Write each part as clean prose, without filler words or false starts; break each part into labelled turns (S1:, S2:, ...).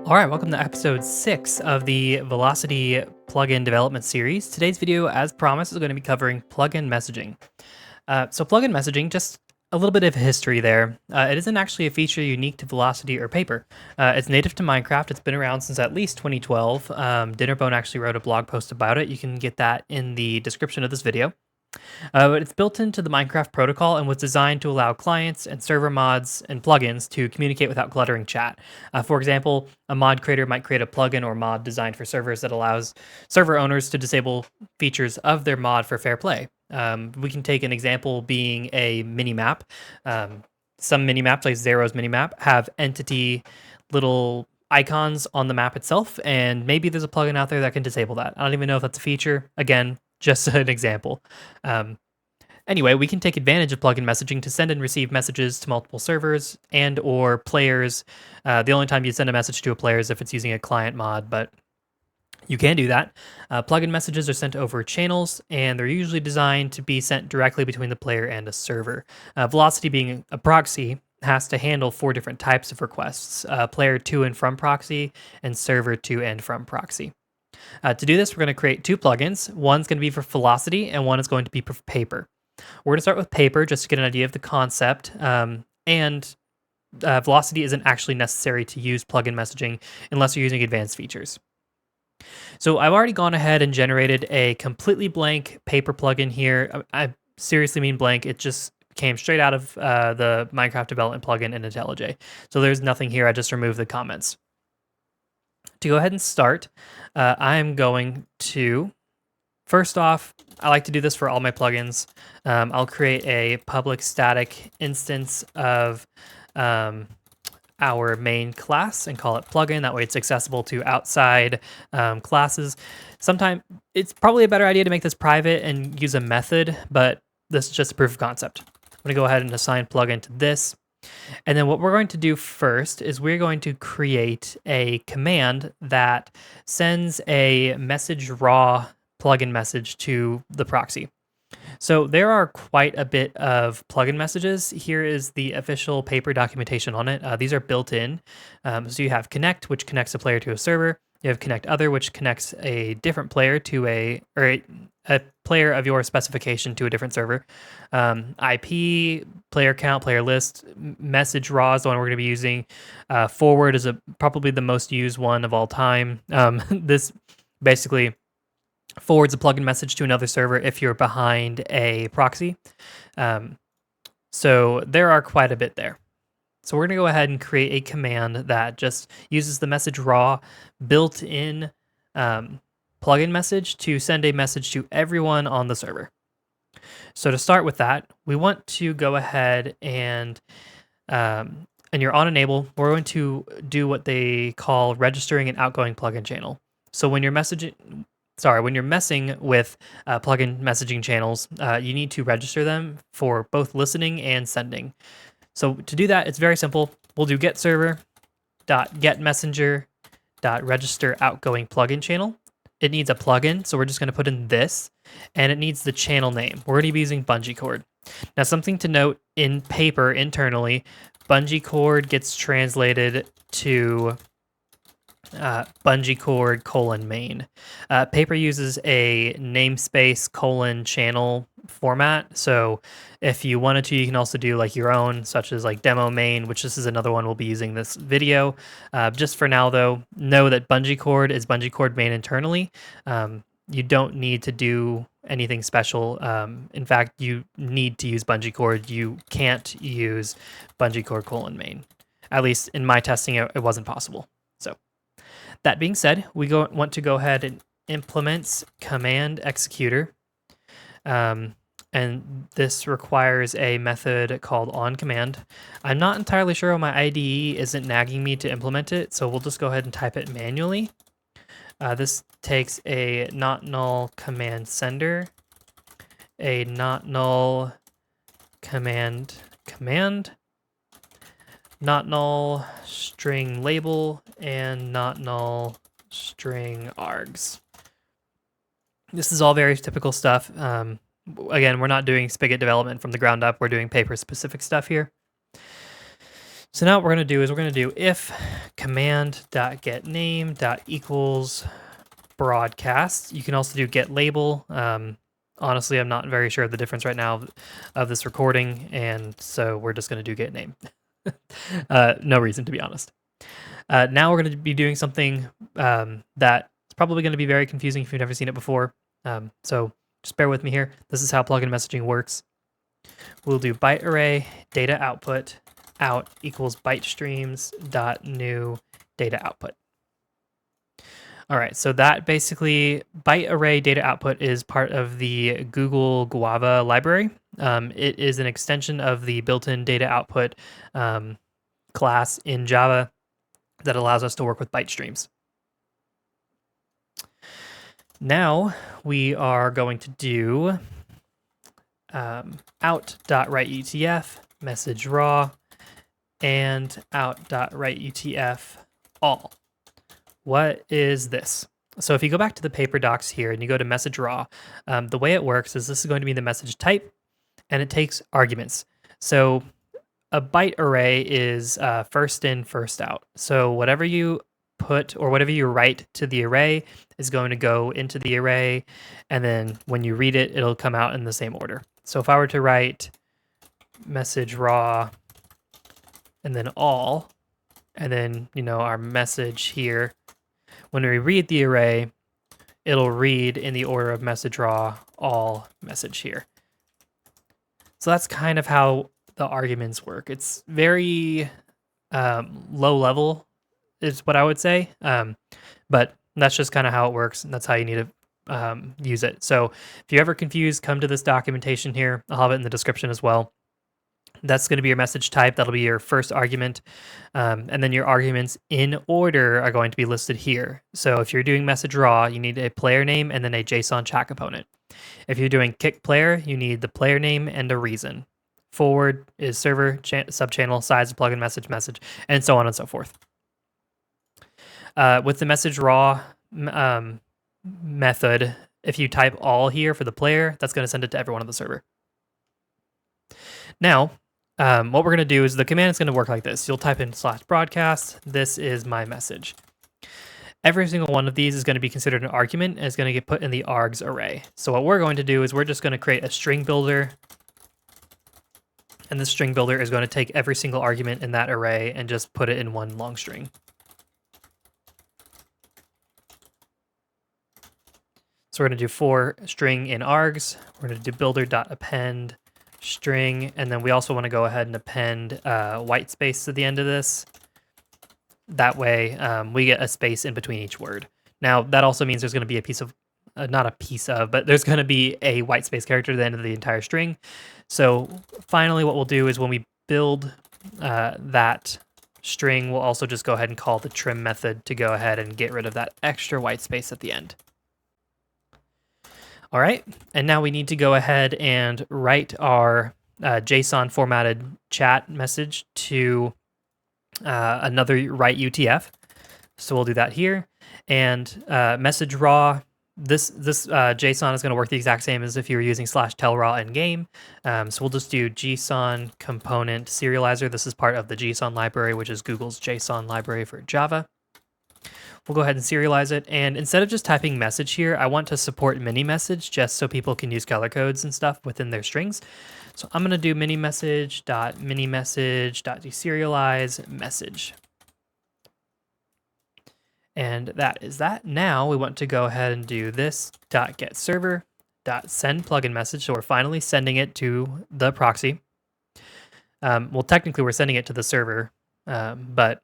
S1: All right, welcome to episode 6 of the Velocity plugin development series. Today's video, as promised, is going to be covering plugin messaging. So plugin messaging, just a little bit of history there. It isn't actually a feature unique to Velocity or Paper. It's native to Minecraft. It's been around since at least 2012. Dinnerbone actually wrote a blog post about it. You can get that in the description of this video. But it's built into the Minecraft protocol and was designed to allow clients and server mods and plugins to communicate without cluttering chat. For example, a mod creator might create a plugin or mod designed for servers that allows server owners to disable features of their mod for fair play. We can take an example being a minimap. Some minimaps, like Zero's minimap, have entity little icons on the map itself, and maybe there's a plugin out there that can disable that. I don't even know if that's a feature. Again, just an example. Anyway, we can take advantage of plugin messaging to send and receive messages to multiple servers and or players. The only time you send a message to a player is if it's using a client mod, but you can do that. Plugin messages are sent over channels, and they're usually designed to be sent directly between the player and a server. Velocity, being a proxy, has to handle 4 different types of requests: player to and from proxy and server to and from proxy. To do this, we're going to create 2 plugins. One's going to be for Velocity, and one is going to be for Paper. We're going to start with Paper just to get an idea of the concept. Velocity isn't actually necessary to use plugin messaging unless you're using advanced features. So I've already gone ahead and generated a completely blank Paper plugin here. I seriously mean blank. It just came straight out of the Minecraft development plugin in IntelliJ. So there's nothing here. I just removed the comments. To go ahead and start, I'm going to, first off, I like to do this for all my plugins. I'll create a public static instance of our main class and call it plugin. That way it's accessible to outside classes. Sometimes it's probably a better idea to make this private and use a method, but this is just a proof of concept. I'm going to go ahead and assign plugin to this. And then what we're going to do first is we're going to create a command that sends a message raw plugin message to the proxy. So there are quite a bit of plugin messages. Here is the official Paper documentation on it. These are built in. So you have connect, which connects a player to a server. You have connect other, which connects a different player to a player of your specification to a different server. IP, player count, player list, message raw is the one we're going to be using. Forward is probably the most used one of all time. This basically forwards a plugin message to another server if you're behind a proxy. So there are quite a bit there. So we're going to go ahead and create a command that just uses the message raw built-in plugin message to send a message to everyone on the server. So to start with that, we want to go ahead and you're on enable, we're going to do what they call registering an outgoing plugin channel. So when you're messing with plugin messaging channels, you need to register them for both listening and sending. So to do that, it's very simple. We'll do get server .get messenger .register outgoing plugin channel. It needs a plugin, so we're just going to put in this, and it needs the channel name. We're going to be using bungee cord. Now, something to note in Paper internally, bungee cord gets translated to bungee cord :main. Paper uses a namespace : channel format. So if you wanted to, you can also do like your own, such as like demo main, which this is another one we'll be using this video. Just for now though, know that bungee cord is bungee cord main internally. You don't need to do anything special. In fact, you need to use bungee cord. You can't use bungee cord :main. At least in my testing, it wasn't possible. So that being said, we want to go ahead and implement command executor. And this requires a method called onCommand. I'm not entirely sure why my IDE isn't nagging me to implement it, so we'll just go ahead and type it manually. This takes a not null command sender, a not null command, not null string label, and not null string args. This is all very typical stuff. Again, we're not doing Spigot development from the ground up. We're doing Paper specific stuff here. So now what we're going to do is we're going to do if command.getName.equals broadcast. You can also do get label. Honestly, I'm not very sure of the difference right now of this recording, and so we're just going to do get name. No reason, to be honest. Now we're going to be doing something that's probably going to be very confusing if you've never seen it before. So just bear with me here. This is how plugin messaging works. We'll do byte array data output out equals byte streams dot new data output. All right, so that basically byte array data output is part of the Google Guava library. It is an extension of the built-in data output class in Java that allows us to work with byte streams. Now we are going to do out.writeUTF message raw and out.writeUTF all. What is this? So if you go back to the paper docs here and you go to message raw, the way it works is this is going to be the message type, and it takes arguments. So a byte array is first in, first out. So whatever you put or whatever you write to the array is going to go into the array, and then when you read it, it'll come out in the same order. So if I were to write message raw and then all, and then our message here, when we read the array, it'll read in the order of message raw, all, message here. So that's kind of how the arguments work. It's very low level is what I would say, but that's just kind of how it works, and that's how you need to use it. So if you're ever confused, come to this documentation here. I'll have it in the description as well. That's going to be your message type. That'll be your first argument. And then your arguments in order are going to be listed here. So if you're doing message raw, you need a player name and then a JSON chat component. If you're doing kick player, you need the player name and a reason. Forward is server, subchannel, size, plugin message, and so on and so forth. With the message raw method, if you type all here for the player, that's going to send it to everyone on the server. Now, what we're going to do is the command is going to work like this. You'll type in /broadcast. This is my message. Every single one of these is going to be considered an argument and is going to get put in the args array. So what we're going to do is we're just going to create a string builder. And this string builder is going to take every single argument in that array and just put it in one long string. So we're going to do for string in args. We're going to do builder.append string, and then we also want to go ahead and append white space to the end of this. That way we get a space in between each word. Now that also means there's going to be a piece of, but there's going to be a white space character at the end of the entire string. So finally what we'll do is when we build that string, we'll also just go ahead and call the trim method to go ahead and get rid of that extra white space at the end. All right, and now we need to go ahead and write our JSON formatted chat message to another write UTF. So we'll do that here. And message raw, this JSON is going to work the exact same as if you were using /tellraw in game. So we'll just do JSON component serializer. This is part of the JSON library, which is Google's JSON library for Java. We'll go ahead and serialize it. And instead of just typing message here, I want to support mini message just so people can use color codes and stuff within their strings. So I'm going to do mini message dot deserialize message. And that is that. Now we want to go ahead and do this dot get server dot send plugin message. So we're finally sending it to the proxy. Well, technically we're sending it to the server, but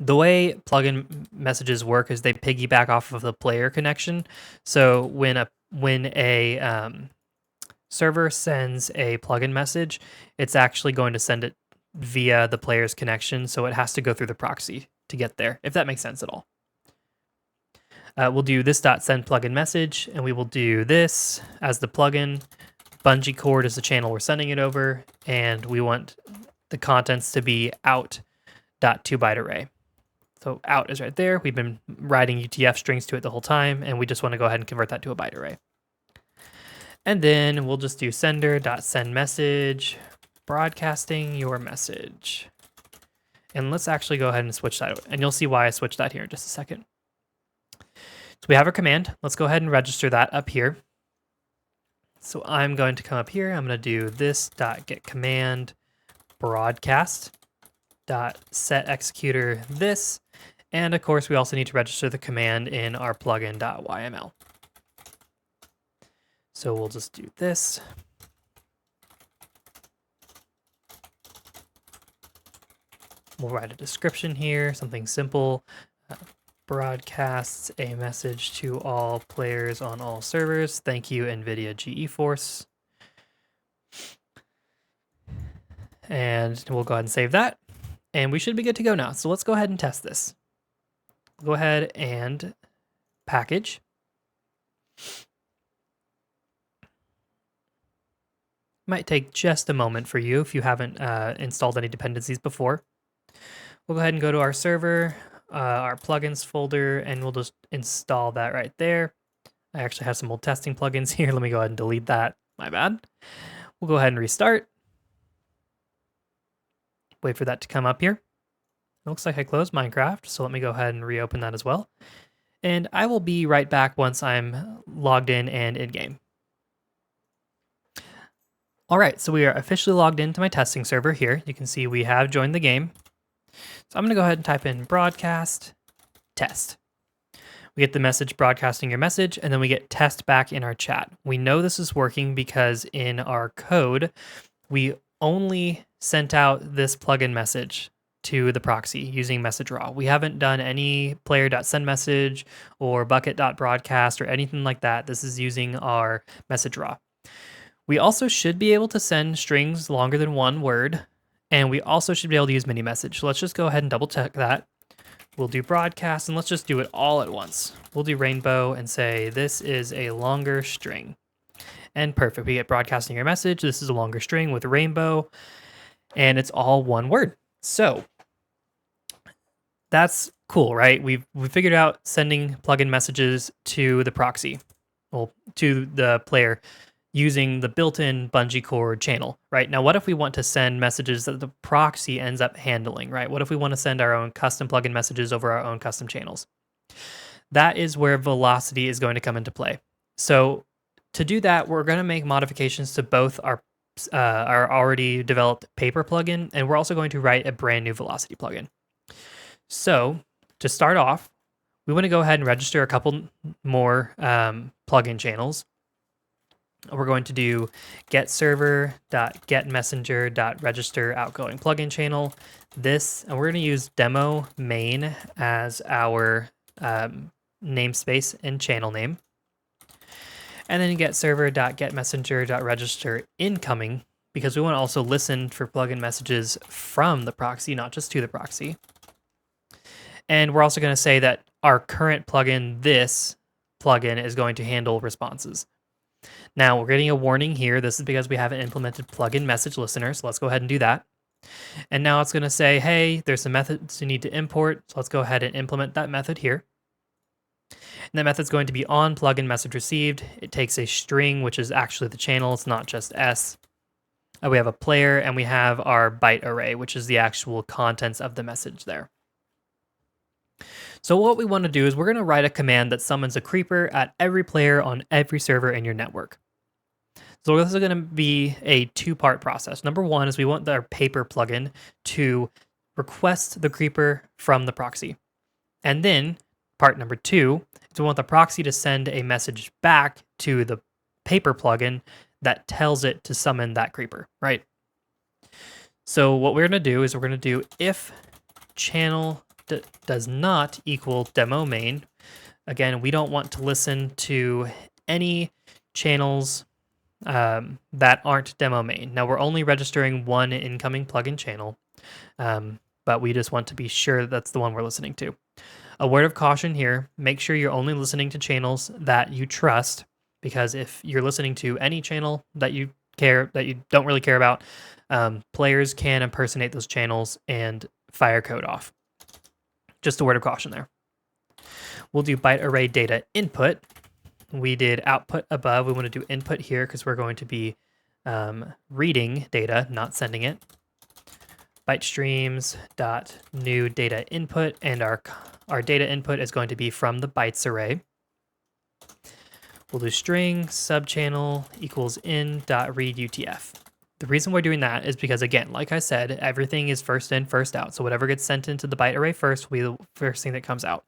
S1: the way plugin messages work is they piggyback off of the player connection. So when a server sends a plugin message, it's actually going to send it via the player's connection. So it has to go through the proxy to get there, if that makes sense at all. We'll do this dot send plugin message, and we will do this as the plugin. Bungee cord is the channel we're sending it over, and we want the contents to be out.2byte array. So out is right there. We've been writing UTF strings to it the whole time, and we just want to go ahead and convert that to a byte array. And then we'll just do sender.send message, broadcasting your message. And let's actually go ahead and switch that. And you'll see why I switched that here in just a second. So we have our command. Let's go ahead and register that up here. So I'm going to come up here. I'm going to do this.getCommand broadcast dot set executor this. And of course, we also need to register the command in our plugin.yml. So we'll just do this. We'll write a description here, something simple. Broadcasts a message to all players on all servers. Thank you, NVIDIA GeForce. And we'll go ahead and save that. And we should be good to go now. So let's go ahead and test this. Go ahead and package. Might take just a moment for you if you haven't installed any dependencies before. We'll go ahead and go to our server, our plugins folder, and we'll just install that right there. I actually have some old testing plugins here. Let me go ahead and delete that. My bad. We'll go ahead and restart. Wait for that to come up here. It looks like I closed Minecraft, so let me go ahead and reopen that as well. And I will be right back once I'm logged in and in-game. All right, so we are officially logged into my testing server here. You can see we have joined the game. So I'm going to go ahead and type in broadcast test. We get the message broadcasting your message, and then we get test back in our chat. We know this is working because in our code, we only sent out this plugin message to the proxy using message raw. We haven't done any player.sendMessage or bucket.broadcast or anything like that. This is using our message raw. We also should be able to send strings longer than one word, and we also should be able to use mini message. So let's just go ahead and double check that. We'll do broadcast, and let's just do it all at once. We'll do rainbow and say this is a longer string. And perfect, we get broadcasting your message. This is a longer string with rainbow, and it's all one word. So that's cool, right? We figured out sending plugin messages to the proxy, well, to the player, using the built-in bungee cord channel, right? Now, what if we want to send messages that the proxy ends up handling, right? What if we want to send our own custom plugin messages over our own custom channels? That is where velocity is going to come into play. So to do that, we're going to make modifications to both our already developed paper plugin, and we're also going to write a brand new velocity plugin. So to start off, we want to go ahead and register a couple more plugin channels. We're going to do getServer.getMessenger.register outgoing plugin channel. This, and we're going to use demo main as our namespace and channel name. And then getServer.getMessenger.register incoming, because we want to also listen for plugin messages from the proxy, not just to the proxy. And we're also going to say that our current plugin, this plugin, is going to handle responses. Now we're getting a warning here. This is because we haven't implemented plugin message listener. So let's go ahead and do that. And now it's going to say, hey, there's some methods you need to import. So let's go ahead and implement that method here. And that method's going to be on plugin message received. It takes a string, which is actually the channel. It's not just S. We have a player, and we have our byte array, which is the actual contents of the message there. So what we want to do is we're going to write a command that summons a creeper at every player on every server in your network. So this is going to be a two-part process. Number one is we want our paper plugin to request the creeper from the proxy. And then part number two is we want the proxy to send a message back to the paper plugin that tells it to summon that creeper, right? So what we're going to do is we're going to do if channel does not equal demo main. Again, we don't want to listen to any channels that aren't demo main. Now we're only registering one incoming plugin channel, but we just want to be sure that's the one we're listening to. A word of caution here, make sure you're only listening to channels that you trust, because if you're listening to any channel that you don't really care about, players can impersonate those channels and fire code off. Just a word of caution there. We'll do byte array data input. We did output above. We want to do input here because we're going to be reading data, not sending it. byte streams dot new data input, and our data input is going to be from the bytes array. We'll do string subchannel equals in dot read UTF. The reason we're doing that is because, again, like I said, everything is first in, first out. So whatever gets sent into the byte array first will be the first thing that comes out.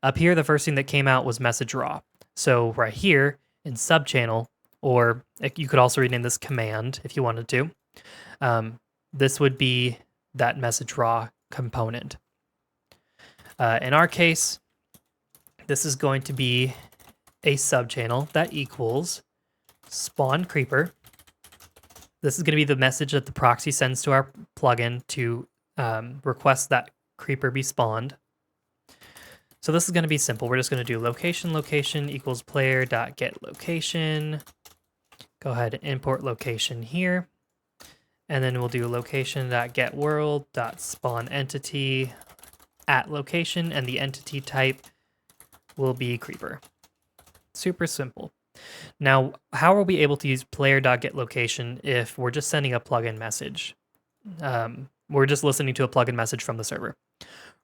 S1: Up here, the first thing that came out was message raw. So right here in subchannel, or you could also rename this command if you wanted to, this would be that message raw component. In our case, this is going to be a subchannel that equals spawn creeper. This is going to be the message that the proxy sends to our plugin to request that creeper be spawned. So this is going to be simple. We're just going to do location equals player.getLocation. Go ahead and import location here. And then we'll do location.getWorld.spawnEntity at location, and the entity type will be creeper. Super simple. Now, how are we able to use player.getLocation if we're just sending a plugin message? We're just listening to a plugin message from the server.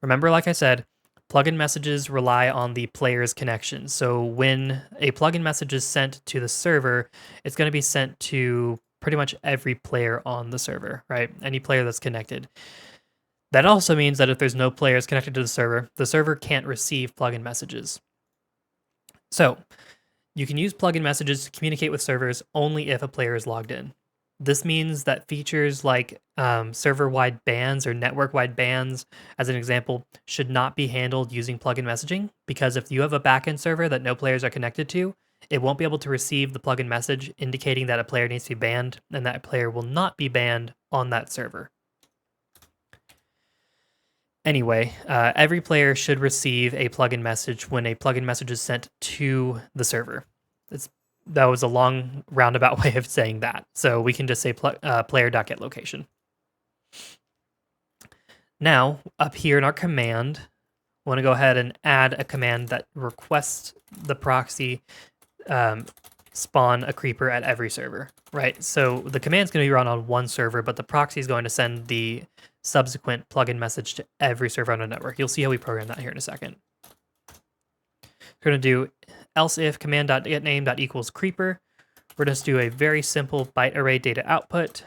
S1: Remember, like I said, plugin messages rely on the player's connection. So when a plugin message is sent to the server, it's going to be sent to pretty much every player on the server, right? Any player that's connected. That also means that if there's no players connected to the server can't receive plugin messages. So you can use plugin messages to communicate with servers only if a player is logged in. This means that features like server-wide bans or network-wide bans, as an example, should not be handled using plugin messaging, because if you have a backend server that no players are connected to, it won't be able to receive the plugin message indicating that a player needs to be banned, and that player will not be banned on that server. Anyway, every player should receive a plugin message when a plugin message is sent to the server. That was a long roundabout way of saying that. So we can just say player.getLocation. Now, up here in our command, we want to go ahead and add a command that requests the proxy spawn a creeper at every server, right? So the command's going to be run on one server, but the proxy is going to send the subsequent plugin message to every server on the network. You'll see how we program that here in a second. We're going to do else if command.getName.equals creeper. We're just do a very simple byte array data output.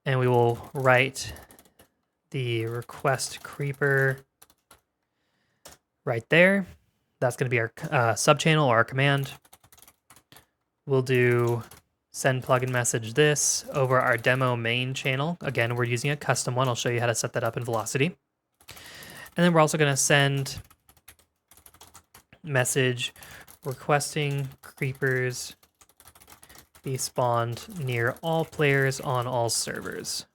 S1: And we will write the request creeper right there. That's going to be our subchannel or our command. We'll do send plugin message this over our demo main channel. Again, we're using a custom one. I'll show you how to set that up in Velocity. And then we're also going to send message requesting creepers be spawned near all players on all servers.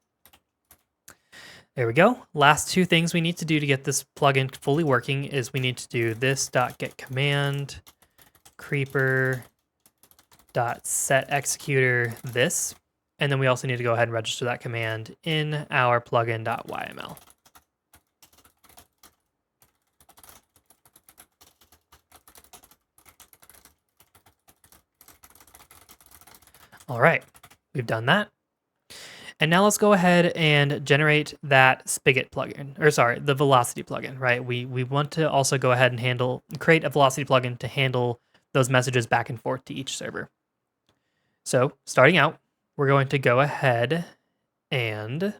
S1: There we go. Last two things we need to do to get this plugin fully working is we need to do this.getCommand creeper.setExecutor this, and then we also need to go ahead and register that command in our plugin.yml. All right, we've done that. And now let's go ahead and generate that Spigot plugin, or sorry, the Velocity plugin, right? We want to also go ahead and create a Velocity plugin to handle those messages back and forth to each server. So starting out, we're going to go ahead and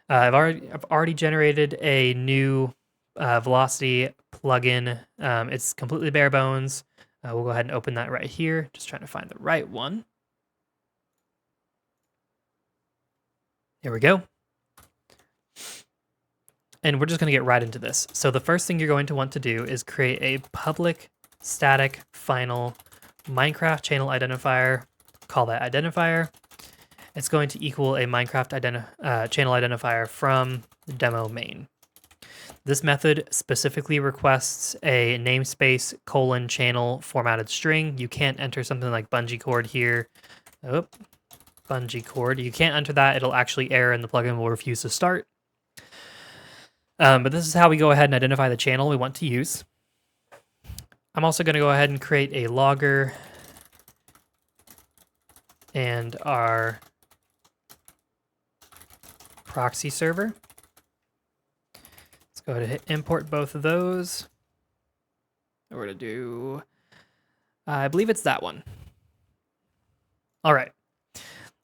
S1: I've already generated a new Velocity plugin. It's completely bare bones. We'll go ahead and open that right here. Just trying to find the right one. Here we go. And we're just going to get right into this. So the first thing you're going to want to do is create a public static final Minecraft channel identifier. Call that identifier. It's going to equal a Minecraft channel identifier from the demo main. This method specifically requests a namespace :channel formatted string. You can't enter something like bungee cord here. Oh, bungee cord. You can't enter that. It'll actually error and the plugin will refuse to start. But this is how we go ahead and identify the channel we want to use. I'm also going to go ahead and create a logger and our proxy server. Let's go ahead and hit import both of those. We're going to do, I believe it's that one. All right.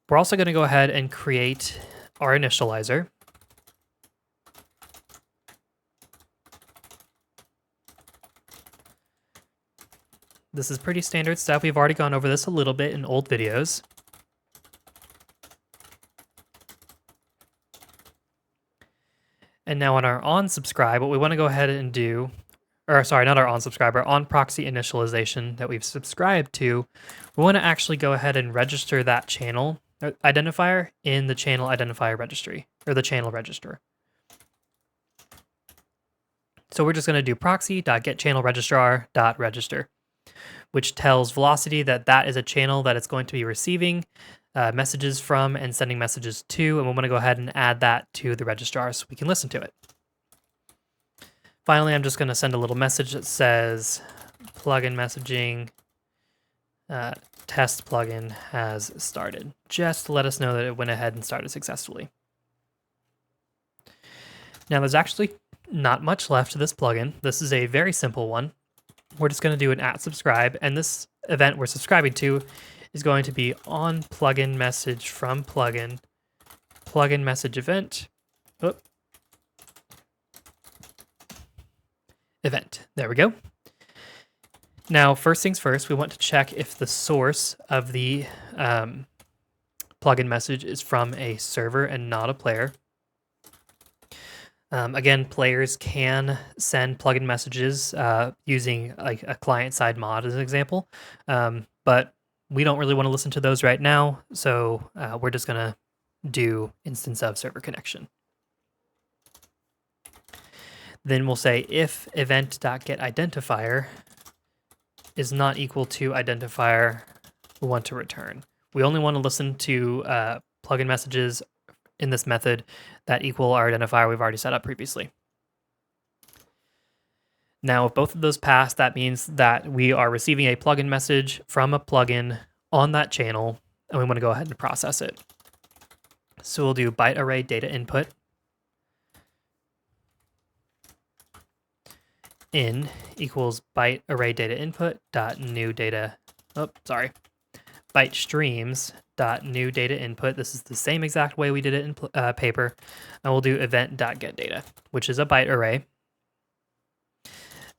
S1: We're also going to go ahead and create our initializer. This is pretty standard stuff. We've already gone over this a little bit in old videos. And now on our on-subscribe, what we want to go ahead and do, or sorry, not our on-subscribe, our on-proxy initialization that we've subscribed to, we want to actually go ahead and register that channel identifier in the channel identifier registry, or the channel register. So we're just going to do proxy.getChannelRegistrar.register, which tells Velocity that that is a channel that it's going to be receiving messages from and sending messages to, and we want to go ahead and add that to the registrar so we can listen to it. Finally, I'm just going to send a little message that says plugin messaging test plugin has started, just to let us know that it went ahead and started successfully. Now there's actually not much left to this plugin. This is a very simple one. We're just going to do an @subscribe, and this event we're subscribing to is going to be on plugin message from plugin message event. Event. There we go. Now, first things first, we want to check if the source of the plugin message is from a server and not a player. Again, players can send plugin messages using like a client-side mod as an example, but we don't really want to listen to those right now, so we're just going to do instance of server connection. Then we'll say if event.getIdentifier is not equal to identifier we want to return. We only want to listen to plugin messages in this method that equal our identifier we've already set up previously. Now, if both of those pass, that means that we are receiving a plugin message from a plugin on that channel, and we want to go ahead and process it. So we'll do byte array data input in equals byte array data input dot new data. Byte streams dot new data input. This is the same exact way we did it in paper, and we'll do event dot get data, which is a byte array.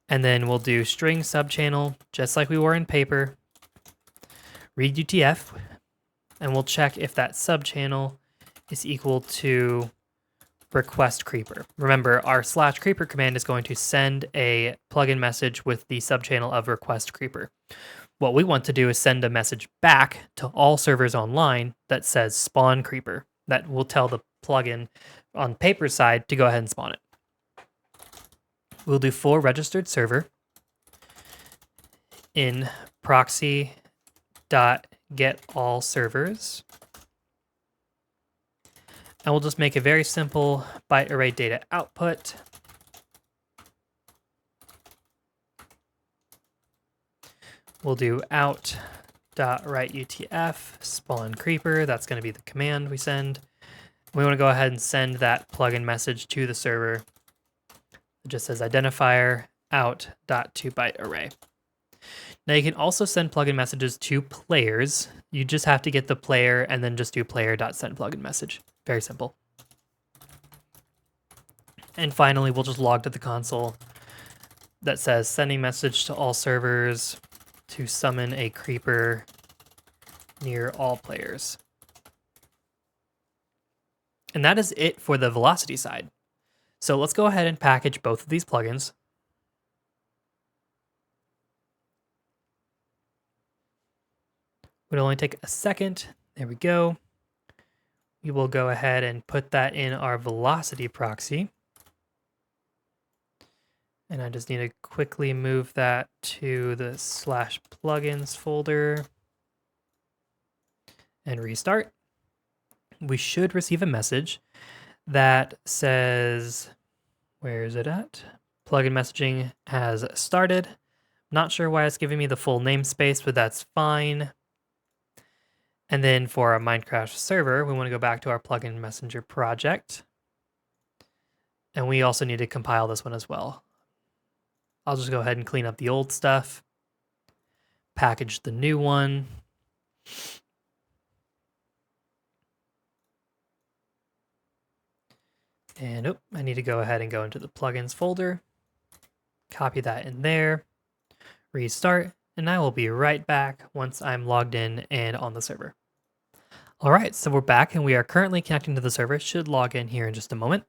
S1: And then we'll do string subchannel, just like we were in paper, read UTF, and we'll check if that subchannel is equal to request creeper. Remember, our /creeper command is going to send a plugin message with the subchannel of request creeper. What we want to do is send a message back to all servers online that says spawn creeper. That will tell the plugin on paper side to go ahead and spawn it. We'll do for registered server in proxy.getAllServers. And we'll just make a very simple byte array data output. We'll do out.writeUTF spawn creeper. That's going to be the command we send. We want to go ahead and send that plugin message to the server. It just says identifier out.2byte array. Now you can also send plugin messages to players. You just have to get the player and then just do player.send plugin message. Very simple. And finally, we'll just log to the console that says sending message to all servers to summon a creeper near all players. And that is it for the velocity side. So let's go ahead and package both of these plugins. It'll only take a second. There we go. We will go ahead and put that in our velocity proxy. And I just need to quickly move that to the /plugins folder and restart. We should receive a message that says, where is it at? Plugin messaging has started. Not sure why it's giving me the full namespace, but that's fine. And then for our Minecraft server, we want to go back to our plugin messenger project. And we also need to compile this one as well. I'll just go ahead and clean up the old stuff, package the new one. And I need to go ahead and go into the plugins folder, copy that in there, restart, and I will be right back once I'm logged in and on the server. All right, so we're back and we are currently connecting to the server. Should log in here in just a moment.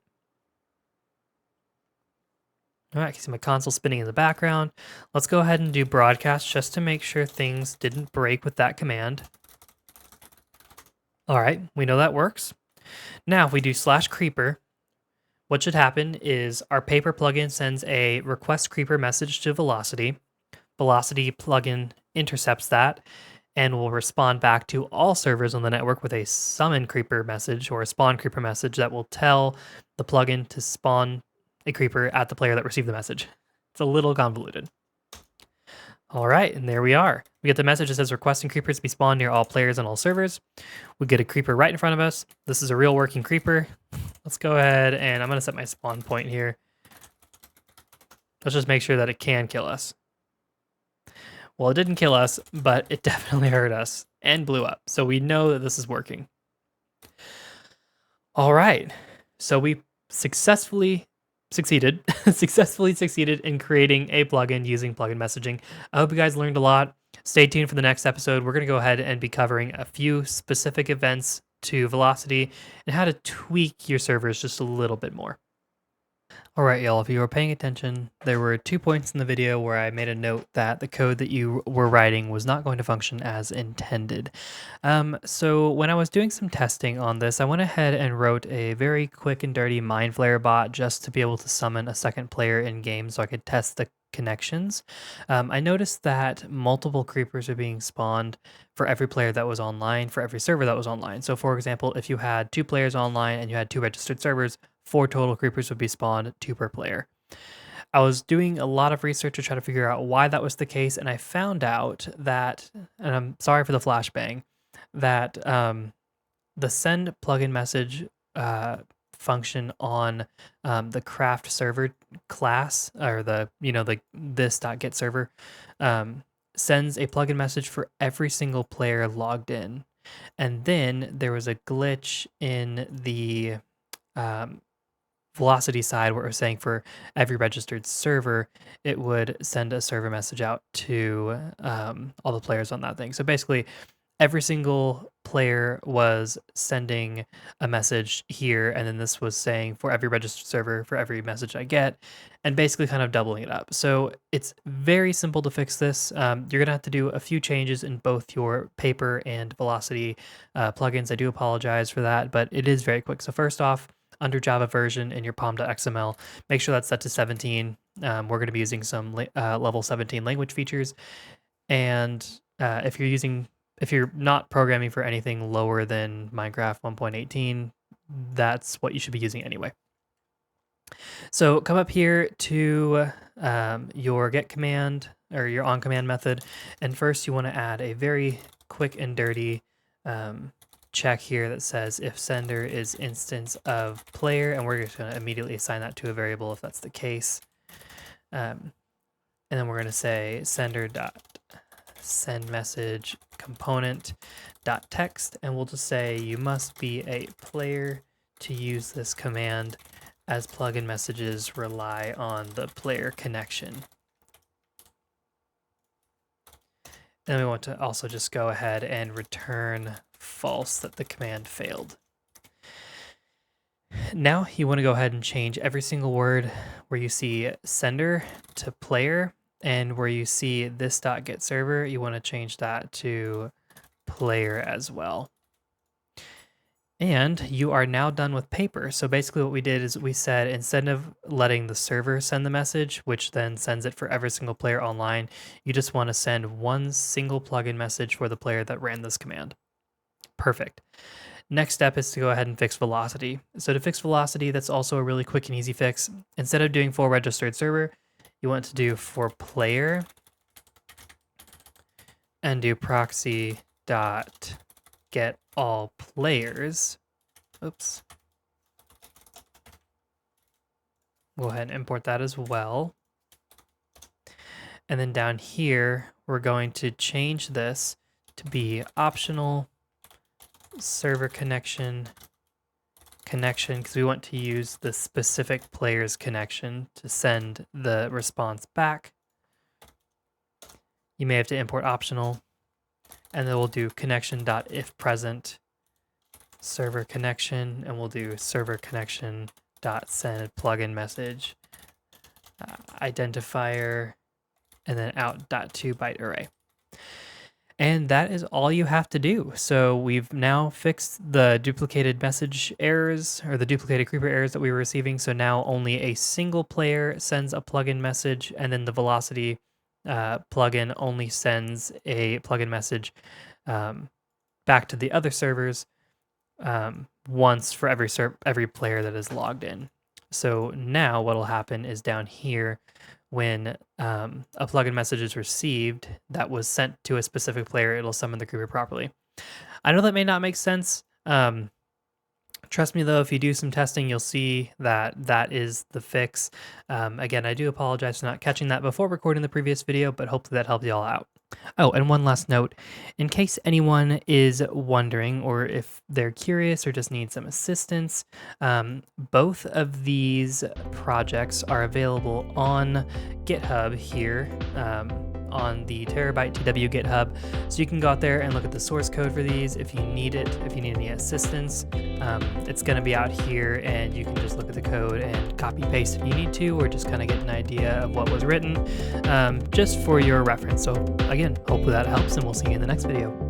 S1: All right, I can see my console spinning in the background. Let's go ahead and do broadcast just to make sure things didn't break with that command. All right, we know that works. Now if we do /creeper, what should happen is our paper plugin sends a request creeper message to Velocity. Velocity plugin intercepts that and will respond back to all servers on the network with a summon creeper message or a spawn creeper message that will tell the plugin to spawn a creeper at the player that received the message. It's a little convoluted. All right, and there we are. We get the message that says requesting creepers be spawned near all players on all servers. We get a creeper right in front of us. This is a real working creeper. Let's go ahead and I'm going to set my spawn point here. Let's just make sure that it can kill us. Well, it didn't kill us, but it definitely hurt us and blew up. So we know that this is working. All right, so we successfully succeeded in creating a plugin using plugin messaging. I hope you guys learned a lot. Stay tuned for the next episode. We're going to go ahead and be covering a few specific events to Velocity and how to tweak your servers just a little bit more. All right, y'all, if you were paying attention, there were 2 points in the video where I made a note that the code that you were writing was not going to function as intended. So when I was doing some testing on this, I went ahead and wrote a very quick and dirty Mind Flayer bot just to be able to summon a second player in game so I could test the connections. I noticed that multiple creepers are being spawned for every player that was online, for every server that was online. So for example, if you had 2 players online and you had 2 registered servers, 4 total creepers would be spawned, 2 per player. I was doing a lot of research to try to figure out why that was the case, and I found out that, and I'm sorry for the flashbang, that the send plugin message function on the craft server class, or the this.get server, sends a plugin message for every single player logged in. And then there was a glitch in the Velocity side where it was saying for every registered server, it would send a server message out to all the players on that thing. So basically, every single player was sending a message here, and then this was saying for every registered server, for every message I get, and basically kind of doubling it up. So it's very simple to fix this. You're going to have to do a few changes in both your Paper and Velocity plugins. I do apologize for that, but it is very quick. So first off, under Java version in your pom.xml, make sure that's set to 17. We're going to be using some level 17 language features. And if you're not programming for anything lower than Minecraft 1.18, that's what you should be using anyway. So come up here to your get command or your on command method. And first you want to add a very quick and dirty check here that says if sender is instance of player, and we're just going to immediately assign that to a variable if that's the case. And then we're going to say sender dot send message component dot text, and we'll just say you must be a player to use this command as plugin messages rely on the player connection. Then we want to also just go ahead and return false that the command failed. Now you want to go ahead and change every single word where you see sender to player, and where you see this.get server, you want to change that to player as well. And you are now done with Paper. So basically what we did is we said instead of letting the server send the message, which then sends it for every single player online, you just want to send one single plugin message for the player that ran this command. Perfect. Next step is to go ahead and fix Velocity. So to fix Velocity, that's also a really quick and easy fix. Instead of doing for registered server, you want to do for player and do proxy dot get all players. Oops. Go ahead and import that as well. And then down here, we're going to change this to be optional server connection because we want to use the specific player's connection to send the response back. You may have to import optional, and then we'll do connection.ifPresent server connection, and we'll do server connection.send plugin message identifier, and then out.2byte array. And that is all you have to do. So we've now fixed the duplicated message errors or the duplicated creeper errors that we were receiving. So now only a single player sends a plugin message, and then the velocity plugin only sends a plugin message back to the other servers once for every player that is logged in. So now what will happen is down here, when a plugin message is received that was sent to a specific player, it'll summon the creeper properly. I know that may not make sense. Trust me, though, if you do some testing, you'll see that that is the fix. Again, I do apologize for not catching that before recording the previous video, but hopefully that helped you all out. Oh, and one last note, in case anyone is wondering or if they're curious or just need some assistance, both of these projects are available on GitHub here on the Terabyte TW GitHub. So you can go out there and look at the source code for these if you need it, if you need any assistance. It's going to be out here, and you can just look at the code and copy paste if you need to, or just kind of get an idea of what was written just for your reference. So again, hopefully that helps, and we'll see you in the next video.